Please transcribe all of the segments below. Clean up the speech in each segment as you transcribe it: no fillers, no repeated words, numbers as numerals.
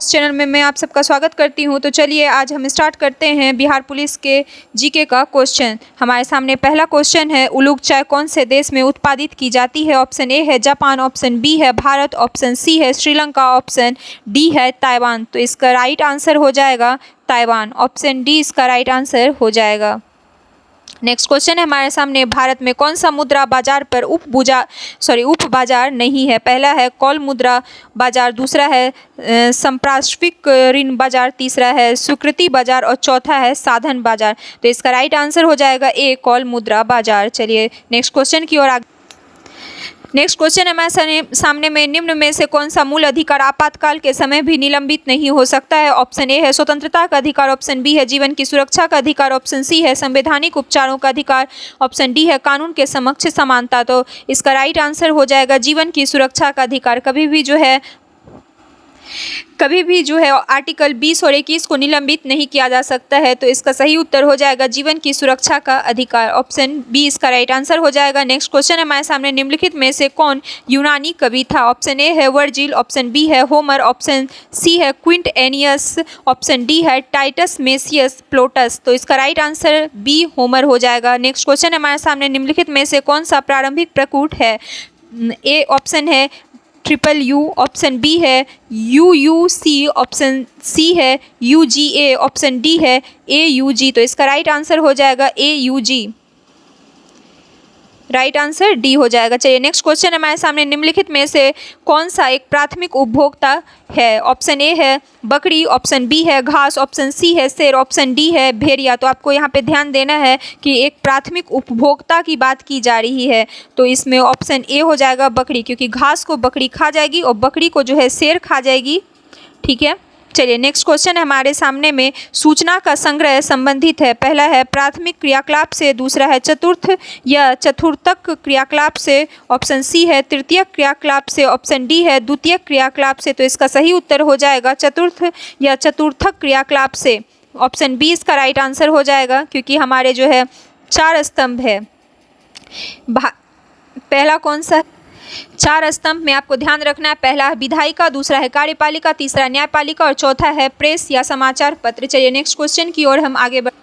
Channel में मैं आप सबका स्वागत करती हूं। तो चलिए आज हम स्टार्ट करते हैं बिहार पुलिस के जीके का क्वेश्चन। हमारे सामने पहला क्वेश्चन है, उलूक चाय कौन से देश में उत्पादित की जाती है? ऑप्शन ए है जापान, ऑप्शन बी है भारत, ऑप्शन सी है श्रीलंका, ऑप्शन डी है ताइवान। तो इसका राइट आंसर हो जाएगा ताइवान। ऑप्शन डी इसका राइट आंसर हो जाएगा। नेक्स्ट क्वेश्चन है हमारे सामने, भारत में कौन सा मुद्रा बाजार पर उप बाजार नहीं है? पहला है कॉल मुद्रा बाजार, दूसरा है संपार्श्विक ऋण बाजार, तीसरा है स्वीकृति बाजार और चौथा है साधन बाजार। तो इसका राइट आंसर हो जाएगा ए कॉल मुद्रा बाजार। चलिए नेक्स्ट क्वेश्चन की ओर आगे। नेक्स्ट क्वेश्चन है हमारे सामने में, निम्न में से कौन सा मूल अधिकार आपातकाल के समय भी निलंबित नहीं हो सकता है? ऑप्शन ए है स्वतंत्रता का अधिकार, ऑप्शन बी है जीवन की सुरक्षा का अधिकार, ऑप्शन सी है संवैधानिक उपचारों का अधिकार, ऑप्शन डी है कानून के समक्ष समानता। तो इसका राइट आंसर हो जाएगा जीवन की सुरक्षा का अधिकार। कभी भी जो है आर्टिकल 20 और 21 को निलंबित नहीं किया जा सकता है। तो इसका सही उत्तर हो जाएगा जीवन की सुरक्षा का अधिकार। ऑप्शन बी इसका राइट आंसर हो जाएगा। नेक्स्ट क्वेश्चन है हमारे सामने, निम्नलिखित में से कौन यूनानी कवि था? ऑप्शन ए है वर्जिल, ऑप्शन बी है होमर, ऑप्शन सी है क्विंट एनियस, ऑप्शन डी है टाइटस मेसियस प्लोटस। तो इसका राइट आंसर बी होमर हो जाएगा। नेक्स्ट क्वेश्चन है हमारे सामने, निम्नलिखित में से कौन सा प्रारंभिक प्रकूट है? ए ऑप्शन है UU, ऑप्शन बी है UUC, ऑप्शन सी है UGA, ऑप्शन डी है AUG। तो इसका राइट आंसर हो जाएगा AUG। राइट आंसर डी हो जाएगा। चलिए नेक्स्ट क्वेश्चन हमारे सामने, निम्नलिखित में से कौन सा एक प्राथमिक उपभोक्ता है? ऑप्शन ए है बकरी, ऑप्शन बी है घास, ऑप्शन सी है शेर, ऑप्शन डी है भेड़िया। तो आपको यहाँ पे ध्यान देना है कि एक प्राथमिक उपभोक्ता की बात की जा रही है। तो इसमें ऑप्शन ए हो जाएगा बकरी, क्योंकि घास को बकरी खा जाएगी और बकरी को जो है शेर खा जाएगी। ठीक है, चलिए नेक्स्ट क्वेश्चन है हमारे सामने में, सूचना का संग्रह संबंधित है। पहला है प्राथमिक क्रियाकलाप से, दूसरा है चतुर्थ या चतुर्थक क्रियाकलाप से, ऑप्शन सी है तृतीयक क्रियाकलाप से, ऑप्शन डी है द्वितीयक क्रियाकलाप से। तो इसका सही उत्तर हो जाएगा चतुर्थ या चतुर्थक क्रियाकलाप से। ऑप्शन बी इसका राइट आंसर हो जाएगा, क्योंकि हमारे जो है 4 स्तंभ है। पहला कौन सा? 4 स्तंभ में आपको ध्यान रखना है, पहला है विधायिका, दूसरा है कार्यपालिका, तीसरा न्यायपालिका और चौथा है प्रेस या समाचार पत्र। चलिए नेक्स्ट क्वेश्चन की ओर हम आगे बढ़।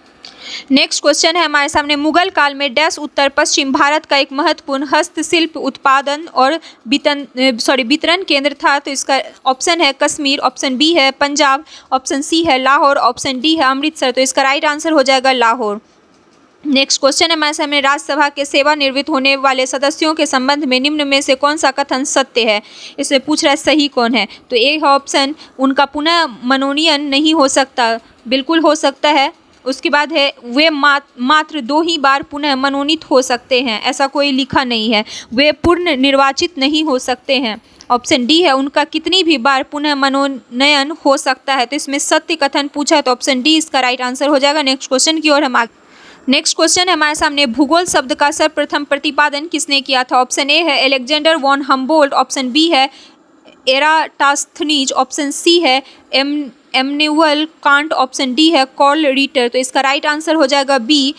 नेक्स्ट क्वेश्चन है हमारे सामने, मुगल काल में डैश उत्तर पश्चिम भारत का एक महत्वपूर्ण हस्तशिल्प उत्पादन और वितरण केंद्र था। तो इसका ऑप्शन है कश्मीर, ऑप्शन बी है पंजाब, ऑप्शन सी है लाहौर, ऑप्शन डी है अमृतसर। तो इसका राइट आंसर हो जाएगा लाहौर। नेक्स्ट क्वेश्चन है हमारे सामने, राज्यसभा के सेवानिवृत्त होने वाले सदस्यों के संबंध में निम्न में से कौन सा कथन सत्य है? इसमें पूछ रहा है सही कौन है। तो ए है ऑप्शन, उनका पुनः मनोनयन नहीं हो सकता। बिल्कुल हो सकता है। उसके बाद है वे मात्र 2 ही बार पुनः मनोनीत हो सकते हैं, ऐसा कोई लिखा नहीं है। वे पूर्ण निर्वाचित नहीं हो सकते हैं। ऑप्शन डी है उनका कितनी भी बार पुनः मनोनयन हो सकता है। तो इसमें सत्य कथन पूछा है, तो ऑप्शन डी इसका राइट आंसर हो जाएगा। नेक्स्ट क्वेश्चन की ओर हम आगे। नेक्स्ट क्वेश्चन है हमारे सामने, भूगोल शब्द का सर्वप्रथम प्रतिपादन किसने किया था? ऑप्शन ए है Alexander von Humboldt, option B है एराटास्थनीज, ऑप्शन सी है एमनुएल कांट, ऑप्शन डी है कार्ल रिटर। तो इसका राइट आंसर हो जाएगा बी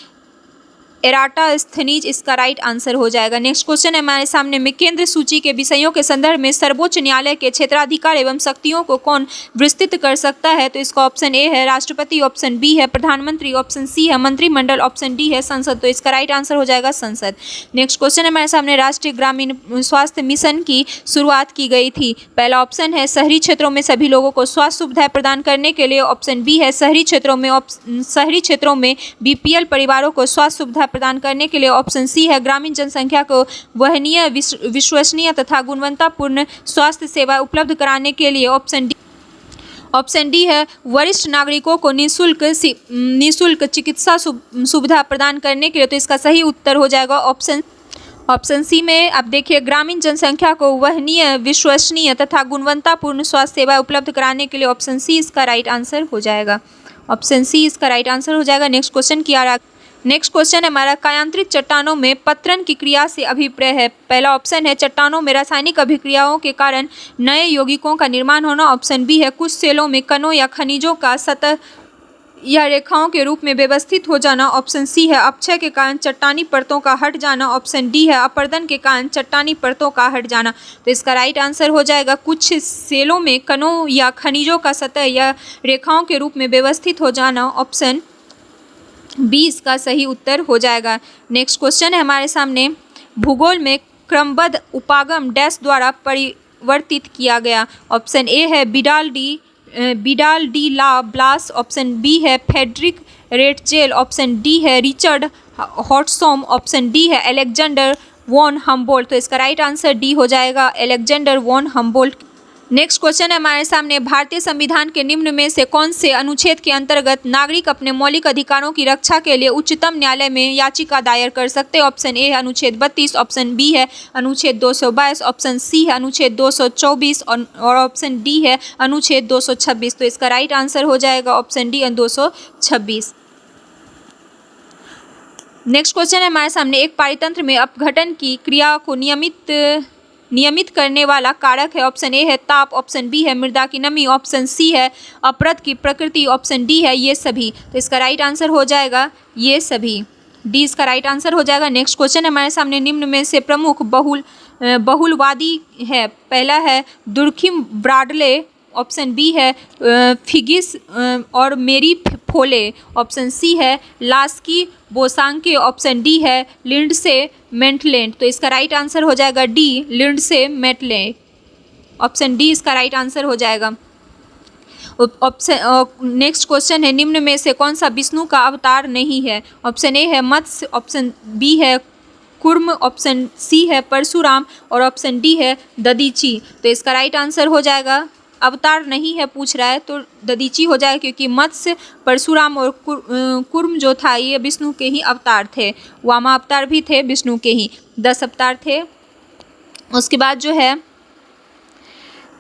एराटास्थनीज, इसका राइट आंसर हो जाएगा। नेक्स्ट क्वेश्चन है हमारे सामने में, केंद्र सूची के विषयों के संदर्भ में सर्वोच्च न्यायालय के क्षेत्राधिकार एवं शक्तियों को कौन विस्तृत कर सकता है? तो इसका ऑप्शन ए है राष्ट्रपति, ऑप्शन बी है प्रधानमंत्री, ऑप्शन सी है मंत्रिमंडल, ऑप्शन डी है संसद। तो इसका राइट आंसर हो जाएगा संसद। नेक्स्ट क्वेश्चन है हमारे सामने, राष्ट्रीय ग्रामीण स्वास्थ्य मिशन की शुरुआत की गई थी। पहला ऑप्शन है शहरी क्षेत्रों में सभी लोगों को स्वास्थ्य सुविधाएं प्रदान करने के लिए, ऑप्शन बी है शहरी क्षेत्रों में BPL परिवारों को स्वास्थ्य सुविधा प्रदान करने के लिए, ऑप्शन सी है ग्रामीण जनसंख्या को वहनीय, विश्वसनीय तथा गुणवत्तापूर्ण स्वास्थ्य सेवा उपलब्ध कराने के लिए, ऑप्शन डी है वरिष्ठ नागरिकों को निःशुल्क चिकित्सा सुविधा प्रदान करने के लिए। तो इसका सही उत्तर हो जाएगा ऑप्शन सी में। अब देखिए, ग्रामीण जनसंख्या को वहनीय, विश्वसनीय तथा गुणवत्तापूर्ण स्वास्थ्य सेवा उपलब्ध कराने के लिए, ऑप्शन सी इसका राइट आंसर हो जाएगा। ऑप्शन सी इसका राइट आंसर हो जाएगा। नेक्स्ट क्वेश्चन की आगे। नेक्स्ट क्वेश्चन है हमारा, कायांतरित चट्टानों में पत्तन की क्रिया से अभिप्राय है। पहला ऑप्शन है चट्टानों में रासायनिक अभिक्रियाओं के कारण नए यौगिकों का निर्माण होना, ऑप्शन बी है कुछ सेलों में कणों या खनिजों का सतह यह रेखाओं के रूप में व्यवस्थित हो जाना, ऑप्शन सी है। अपक्षय के कारण चट्टानी परतों का हट जाना, ऑप्शन डी है। अपर्दन के कारण चट्टानी परतों का हट जाना। तो इसका राइट आंसर हो जाएगा कुछ सेलों में कणों या खनिजों का सतह या रेखाओं के रूप में व्यवस्थित हो जाना, ऑप्शन बी इसका सही उत्तर हो जाएगा। नेक्स्ट क्वेश्चन है हमारे सामने, भूगोल में क्रमबद्ध उपागम डैश द्वारा परिवर्तित किया गया, ऑप्शन ए है Vidal de la Blache, option B है फेडरिक रेटजेल, ऑप्शन डी है रिचर्ड हॉटसॉम, ऑप्शन डी है अलेक्जेंडर वॉन हम्बोल्ट। तो इसका राइट आंसर डी हो जाएगा, Alexander von Humboldt. Next question है हमारे सामने, भारतीय संविधान के निम्न में से कौन से अनुच्छेद के अंतर्गत नागरिक अपने मौलिक अधिकारों की रक्षा के लिए उच्चतम न्यायालय में याचिका दायर कर सकते हैं, ऑप्शन ए है अनुच्छेद 32, ऑप्शन बी है अनुच्छेद 222, ऑप्शन सी है अनुच्छेद 224 और ऑप्शन डी है अनुच्छेद 226। तो इसका राइट आंसर हो जाएगा ऑप्शन डी 226। नेक्स्ट क्वेश्चन है हमारे सामने, एक पारितंत्र में अपघटन की क्रिया को नियमित करने वाला कारक है, ऑप्शन ए है ताप, ऑप्शन बी है मृदा की नमी, ऑप्शन सी है अपरद की प्रकृति, ऑप्शन डी है ये सभी। तो इसका राइट आंसर हो जाएगा ये सभी, डी इसका राइट आंसर हो जाएगा। नेक्स्ट क्वेश्चन है हमारे सामने, निम्न में से प्रमुख बहुलवादी है, पहला है दुर्खिम ब्राडले, ऑप्शन बी है फिगिस और मेरी फोले, ऑप्शन सी है लास्की बोसांके, ऑप्शन डी है लिंडसे मेटलैंड। तो इसका राइट आंसर हो जाएगा D Lindsay Maitland, option D इसका राइट आंसर हो जाएगा। ऑप्शन नेक्स्ट क्वेश्चन है, निम्न में से कौन सा विष्णु का अवतार नहीं है, ऑप्शन ए है मत्स्य, ऑप्शन बी है कुर्म, ऑप्शन सी है परशुराम और ऑप्शन डी है ददीची। तो इसका राइट आंसर हो जाएगा, अवतार नहीं है पूछ रहा है तो ददीची हो जाएगा, क्योंकि मत्स्य परशुराम और कुर्म जो था ये विष्णु के ही अवतार थे, वामा अवतार भी थे विष्णु के ही, 10 अवतार थे। उसके बाद जो है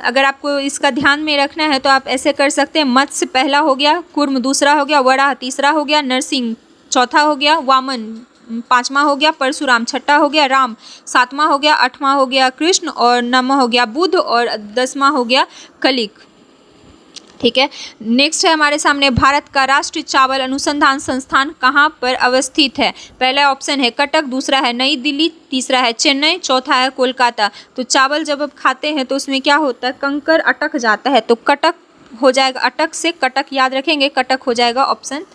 अगर आपको इसका ध्यान में रखना है तो आप ऐसे कर सकते हैं, मत्स्य पहला हो गया, कुर्म दूसरा हो गया, वराह तीसरा हो गया, नरसिंह चौथा हो गया, वामन पांचवा हो गया, परशुराम छठा हो गया, राम सातवां हो गया, आठवां हो गया कृष्ण और नौवां हो गया बुद्ध और 10वां हो गया कलिक। ठीक है, नेक्स्ट है हमारे सामने, भारत का राष्ट्रीय चावल अनुसंधान संस्थान कहाँ पर अवस्थित है, पहला ऑप्शन है कटक, दूसरा है नई दिल्ली, तीसरा है चेन्नई, चौथा है कोलकाता। तो चावल जब आप खाते हैं तो उसमें क्या होता है, कंकर अटक जाता है, तो कटक हो जाएगा, अटक से कटक याद रखेंगे, कटक हो जाएगा ऑप्शन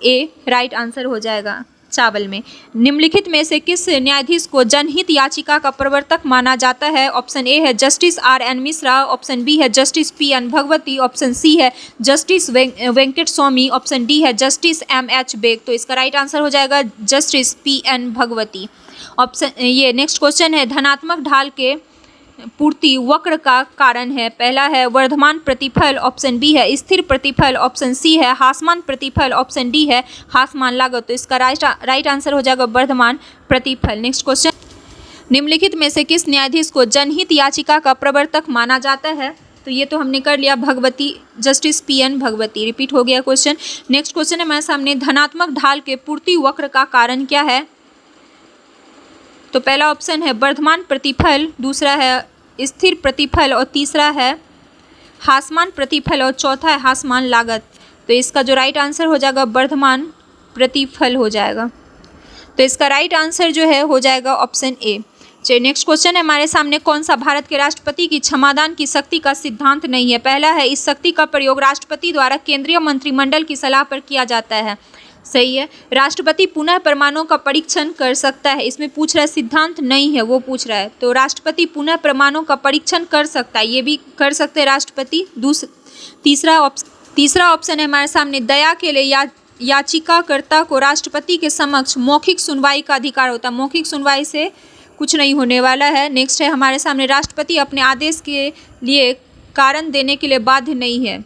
ए राइट आंसर हो जाएगा चावल में। निम्नलिखित में से किस न्यायाधीश को जनहित याचिका का प्रवर्तक माना जाता है, ऑप्शन ए है justice R.N. Mishra, option B है justice P.N. Bhagwati, option C है justice Venkat Swami, option D है जस्टिस M.H. बेग। तो इसका राइट आंसर हो जाएगा जस्टिस P.N. भगवती। ऑप्शन ये नेक्स्ट क्वेश्चन है, धनात्मक ढाल के पूर्ति वक्र का कारण है, पहला है वर्धमान प्रतिफल, ऑप्शन बी है स्थिर प्रतिफल, ऑप्शन सी है हासमान प्रतिफल, ऑप्शन डी है हासमान लागत। तो इसका राइट आंसर हो जाएगा वर्धमान प्रतिफल। नेक्स्ट क्वेश्चन, निम्नलिखित में से किस न्यायाधीश को जनहित याचिका का प्रवर्तक माना जाता है, तो ये तो हमने कर लिया, Bhagwati justice P.N. Bhagwati, repeat हो गया क्वेश्चन। नेक्स्ट क्वेश्चन है हमारे सामने, धनात्मक ढाल के पूर्ति वक्र का कारण क्या है, तो पहला ऑप्शन है वर्धमान प्रतिफल, दूसरा है स्थिर प्रतिफल और तीसरा है हासमान प्रतिफल और चौथा है हासमान लागत। तो इसका जो राइट आंसर हो जाएगा वर्धमान प्रतिफल हो जाएगा। तो इसका राइट आंसर जो है हो जाएगा ऑप्शन ए। चलिए नेक्स्ट क्वेश्चन है हमारे सामने, कौन सा भारत के राष्ट्रपति की क्षमादान की शक्ति का सिद्धांत नहीं है, पहला है इस शक्ति का प्रयोग राष्ट्रपति द्वारा केंद्रीय मंत्रिमंडल की सलाह पर किया जाता है, सही है, राष्ट्रपति पुनः परमाणुओं का परीक्षण कर सकता है, इसमें पूछ रहा है सिद्धांत नहीं है वो पूछ रहा है, तो राष्ट्रपति पुनः का परीक्षण कर सकता है, ये भी कर सकते हैं राष्ट्रपति। तीसरा ऑप्शन है हमारे सामने, दया के लिए याचिकाकर्ता को राष्ट्रपति के समक्ष मौखिक सुनवाई का अधिकार होता है, मौखिक सुनवाई से कुछ नहीं होने वाला है। नेक्स्ट है हमारे सामने, राष्ट्रपति अपने आदेश के लिए कारण देने के लिए बाध्य नहीं है,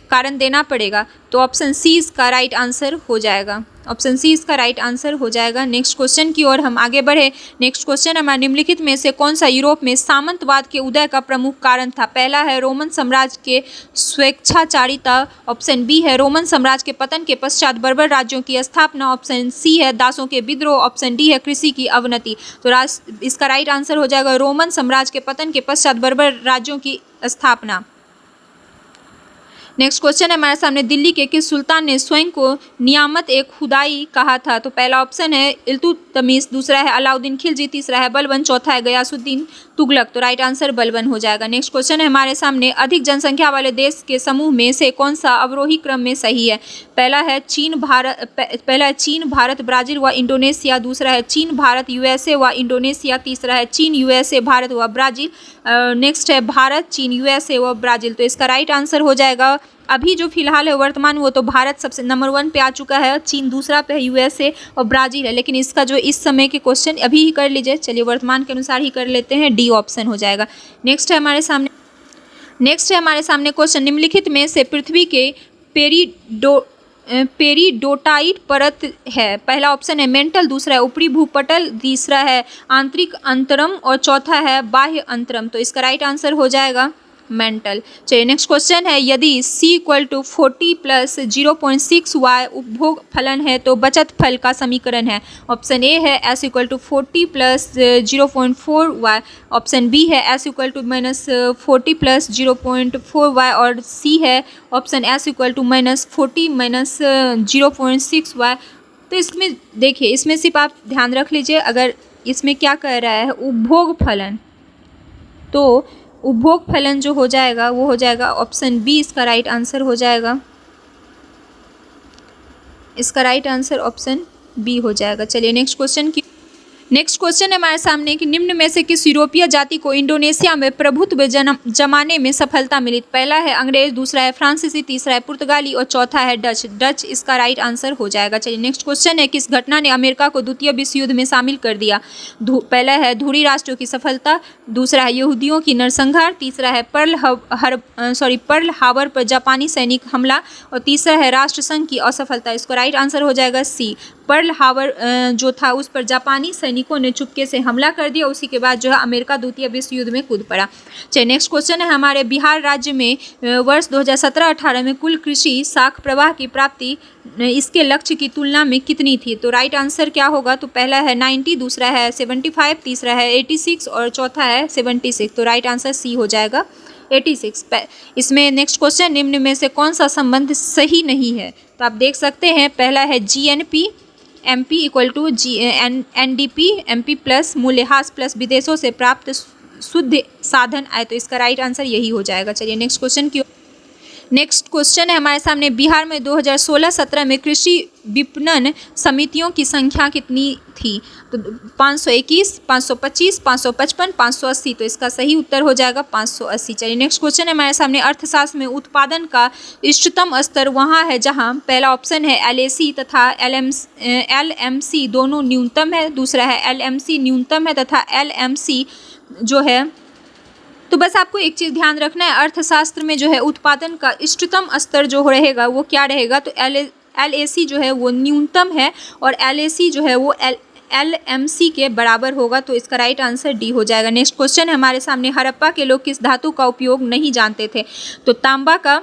कारण देना पड़ेगा, तो ऑप्शन सी इसका राइट आंसर हो जाएगा, ऑप्शन सी इसका राइट आंसर हो जाएगा। नेक्स्ट क्वेश्चन की ओर हम आगे बढ़े। नेक्स्ट क्वेश्चन हमारा, निम्नलिखित में से कौन सा यूरोप में सामंतवाद के उदय का प्रमुख कारण था, पहला है रोमन साम्राज्य के स्वेच्छाचारिता, ऑप्शन बी है रोमन साम्राज्य के पतन के पश्चात बर्बर राज्यों की स्थापना, ऑप्शन सी है दासों के विद्रोह, ऑप्शन डी है कृषि की अवनति। तो इसका राइट आंसर हो जाएगा रोमन साम्राज्य के पतन के पश्चात बर्बर राज्यों की स्थापना। नेक्स्ट क्वेश्चन है हमारे सामने, दिल्ली के किस सुल्तान ने स्वयं को नियामत एक खुदाई कहा था? तो पहला ऑप्शन है इल्तुतमिश, दूसरा है अलाउद्दीन खिलजी, तीसरा है बलबन, चौथा है गयासुद्दीन तुगलक। तो राइट आंसर बलबन हो जाएगा। नेक्स्ट क्वेश्चन है हमारे सामने, अधिक जनसंख्या वाले देश के समूह में से कौन सा अवरोही क्रम में सही है? पहला है चीन, भारत, ब्राजील व इंडोनेशिया, दूसरा है चीन, भारत, यूएसए व इंडोनेशिया, तीसरा है चीन, यूएसए, भारत व ब्राजील। नेक्स्ट है भारत, चीन, यूएसए व ब्राजील। तो इसका राइट आंसर हो जाएगा अभी जो फिलहाल है वर्तमान वो तो भारत सबसे नंबर 1 पे आ चुका है, चीन दूसरा पे है, यूएसए और ब्राजील है। लेकिन इसका जो इस समय के क्वेश्चन अभी ही कर लीजिए, चलिए वर्तमान के अनुसार ही कर लेते हैं, डी ऑप्शन हो जाएगा। नेक्स्ट है हमारे सामने क्वेश्चन, निम्नलिखित में से पृथ्वी के पेरिडोटाइट परत है? पहला ऑप्शन है मेंटल, दूसरा है ऊपरी भूपटल, तीसरा है आंतरिक अंतरम और चौथा है बाह्य अंतरम। तो इसका राइट आंसर हो जाएगा मेंटल। चलिए नेक्स्ट क्वेश्चन है, यदि c = 40 + 0.6 y उपभोग फलन है तो बचत फल का समीकरण है? ऑप्शन ए है s = 40 + 0.4 y, ऑप्शन बी है s = -40 + 0.4 y और सी है ऑप्शन s = -40 - 0.6 y। तो इसमें देखिए, इसमें सिर्फ आप ध्यान रख लीजिए, अगर इसमें क्या कह रहा है उपभोग फलन, तो उपभोग फलन जो हो जाएगा वो हो जाएगा ऑप्शन बी, इसका राइट आंसर हो जाएगा। इसका राइट आंसर ऑप्शन बी हो जाएगा। चलिए नेक्स्ट क्वेश्चन है हमारे सामने कि निम्न में से किस यूरोपीय जाति को इंडोनेशिया में प्रभुत्व जमाने में सफलता मिली? पहला है अंग्रेज, दूसरा है फ्रांसीसी, तीसरा है पुर्तगाली और चौथा है डच। इसका राइट आंसर हो जाएगा। चलिए नेक्स्ट क्वेश्चन है, किस घटना ने अमेरिका को द्वितीय विश्व युद्ध में शामिल कर दिया? पहला है धुरी राष्ट्रों की सफलता, दूसरा है यहूदियों की नरसंहार, तीसरा है पर्ल हार्बर पर जापानी सैनिक हमला और तीसरा है राष्ट्रसंघ की असफलता। इसको राइट आंसर हो जाएगा सी, पर्ल हार्बर जो था उस पर जापानी सैनिकों ने चुपके से हमला कर दिया, उसी के बाद जो है अमेरिका द्वितीय विश्व युद्ध में कूद पड़ा। चलिए नेक्स्ट क्वेश्चन है हमारे, बिहार राज्य में वर्ष 2017-18 में कुल कृषि साख प्रवाह की प्राप्ति इसके लक्ष्य की तुलना में कितनी थी? तो राइट आंसर क्या होगा? तो पहला है 90, दूसरा है 75, तीसरा है 86 और चौथा है 76। तो राइट आंसर सी हो जाएगा 86। इसमें नेक्स्ट क्वेश्चन, निम्न में से कौन सा संबंध सही नहीं है? तो आप देख सकते हैं, पहला है GNP MP = NDP MP plus मूल्यह्रास प्लस विदेशों से प्राप्त शुद्ध साधन आए। तो इसका राइट आंसर यही हो जाएगा। चलिए नेक्स्ट क्वेश्चन है हमारे सामने, बिहार में 2016-17 में कृषि विपणन समितियों की संख्या कितनी थी? तो 521, 525, 555, 580। तो इसका सही उत्तर हो जाएगा 580। चलिए नेक्स्ट क्वेश्चन है हमारे सामने, अर्थशास्त्र में उत्पादन का इष्टतम स्तर वहाँ है जहाँ पहला ऑप्शन है LAC तथा LMC दोनों न्यूनतम है, दूसरा है LMC न्यूनतम है तथा LMC जो है, तो बस आपको एक चीज़ ध्यान रखना है, अर्थशास्त्र में जो है उत्पादन का इष्टतम स्तर जो रहेगा वो क्या रहेगा? तो LAC जो है वो न्यूनतम है और LAC जो है वो LMC के बराबर होगा। तो इसका राइट आंसर डी हो जाएगा। नेक्स्ट क्वेश्चन है हमारे सामने, हड़प्पा के लोग किस धातु का उपयोग नहीं जानते थे? तो तांबा का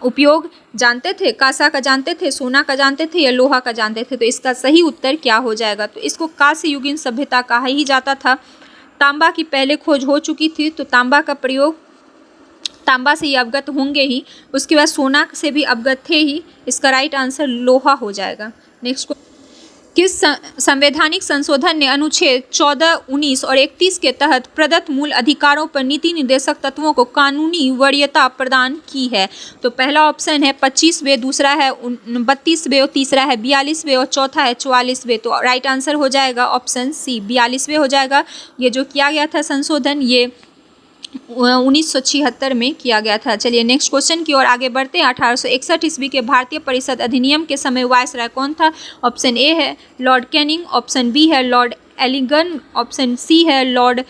उपयोग जानते थे, कांसा का जानते थे, सोना का जानते थे या लोहा का जानते थे? तो इसका सही उत्तर क्या हो जाएगा? तो इसको कांस्य युगीन सभ्यता कहा ही जाता था। तांबा की पहले खोज हो चुकी थी, तो तांबा का प्रयोग, तांबा से ही अवगत होंगे ही, उसके बाद सोना से भी अवगत थे ही। इसका राइट आंसर लोहा हो जाएगा। नेक्स्ट, किस संवैधानिक संशोधन ने अनुच्छेद 14, 19 और 31 के तहत प्रदत्त मूल अधिकारों पर नीति निर्देशक तत्वों को कानूनी वरीयता प्रदान की है? तो पहला ऑप्शन है 25वें, दूसरा है 32वें और तीसरा है 42वें और चौथा है 44वें। तो राइट आंसर हो जाएगा ऑप्शन सी, 42वें हो जाएगा। ये जो किया गया था संशोधन, ये 1976 में किया गया था। चलिए नेक्स्ट क्वेश्चन की ओर आगे बढ़ते हैं। 1861 ईस्वी के भारतीय परिषद अधिनियम के समय वायसराय कौन था? ऑप्शन ए है लॉर्ड कैनिंग, ऑप्शन बी है लॉर्ड एलिगन, ऑप्शन सी है लॉर्ड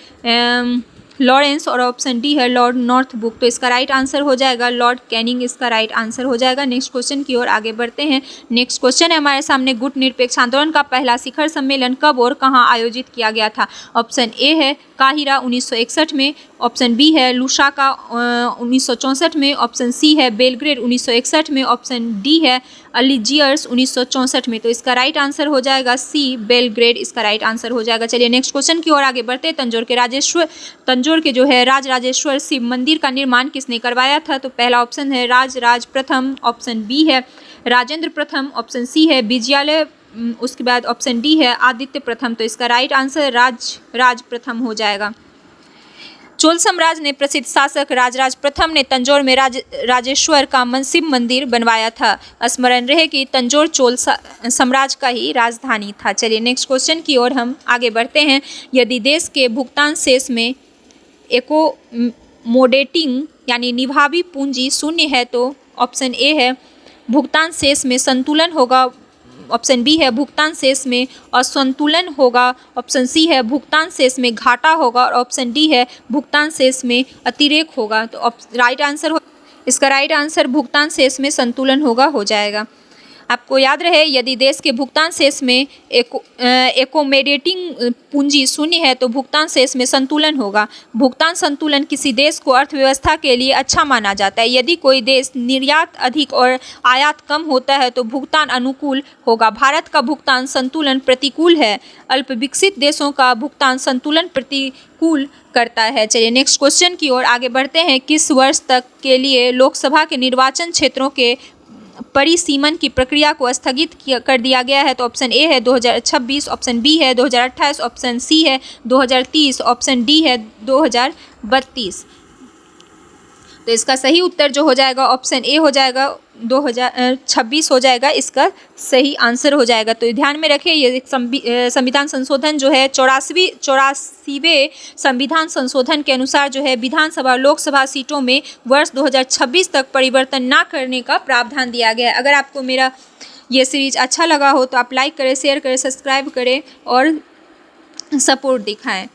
लॉरेंस और ऑप्शन डी है लॉर्ड नॉर्थब्रुक। तो इसका राइट आंसर हो जाएगा लॉर्ड कैनिंग, इसका राइट आंसर हो जाएगा। नेक्स्ट क्वेश्चन की ओर आगे बढ़ते हैं। नेक्स्ट क्वेश्चन है हमारे सामने, गुट निरपेक्ष आंदोलन का पहला शिखर सम्मेलन कब और कहाँ आयोजित किया गया था? ऑप्शन ए है काहिरा 1961 में, ऑप्शन बी है लुसाका 1964 में, ऑप्शन सी है बेलग्रेड 1961 में, ऑप्शन डी है अल्जीयर्स 1964 में। तो इसका राइट आंसर हो जाएगा सी, बेलग्रेड, इसका राइट आंसर हो जाएगा। चलिए नेक्स्ट क्वेश्चन की ओर आगे बढ़ते हैं। तंजौर तंजौर के जो है राजराजेश्वर शिव मंदिर का निर्माण किसने करवाया था? तो पहला ऑप्शन है राज प्रथम, ऑप्शन बी है राजेंद्र प्रथम, ऑप्शन सी है विजयालय, उसके बाद ऑप्शन डी है आदित्य प्रथम। तो इसका राइट आंसर राज प्रथम हो जाएगा। चोल साम्राज्य ने प्रसिद्ध शासक राजराज प्रथम ने तंजौर में राजेश्वर का शिव मंदिर बनवाया था। स्मरण रहे कि तंजौर चोल साम्राज्य का ही राजधानी था। चलिए नेक्स्ट क्वेश्चन की ओर हम आगे बढ़ते हैं। यदि देश के भुगतान शेष में एकोमोडेटिंग यानी निभावी पूंजी शून्य है तो ऑप्शन ए है भुगतान शेष में संतुलन होगा, ऑप्शन बी है भुगतान शेष में असंतुलन होगा, ऑप्शन सी है भुगतान शेष में घाटा होगा और ऑप्शन डी है भुगतान शेष में अतिरेक होगा। तो इसका राइट आंसर भुगतान शेष में संतुलन होगा हो जाएगा। आपको याद रहे यदि देश के भुगतान शेष में एकोमोडेटिंग पूंजी शून्य है तो भुगतान शेष में संतुलन होगा। भुगतान संतुलन किसी देश को अर्थव्यवस्था के लिए अच्छा माना जाता है। यदि कोई देश निर्यात अधिक और आयात कम होता है तो भुगतान अनुकूल होगा। भारत का भुगतान संतुलन प्रतिकूल है, अल्प विकसित देशों का भुगतान संतुलन प्रतिकूल करता है। चलिए नेक्स्ट क्वेश्चन की ओर आगे बढ़ते हैं। किस वर्ष तक के लिए लोकसभा के निर्वाचन क्षेत्रों के परिसीमन की प्रक्रिया को स्थगित कर दिया गया है? तो ऑप्शन ए है 2026, ऑप्शन बी है 2028, ऑप्शन सी है 2030, ऑप्शन डी है 2032। तो इसका सही उत्तर जो हो जाएगा ऑप्शन ए हो जाएगा 2026 हो जाएगा, इसका सही आंसर हो जाएगा। तो ध्यान में रखिए ये संविधान संशोधन जो है 84वें संविधान संशोधन के अनुसार जो है विधानसभा लोकसभा सीटों में वर्ष 2026 तक परिवर्तन ना करने का प्रावधान दिया गया है। अगर आपको मेरा ये सीरीज अच्छा लगा हो तो आप लाइक करें, शेयर करें, सब्सक्राइब करें और सपोर्ट दिखाएं।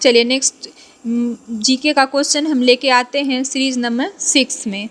चलिए नेक्स्ट जीके का क्वेश्चन हम लेके आते हैं सीरीज नंबर 6 में।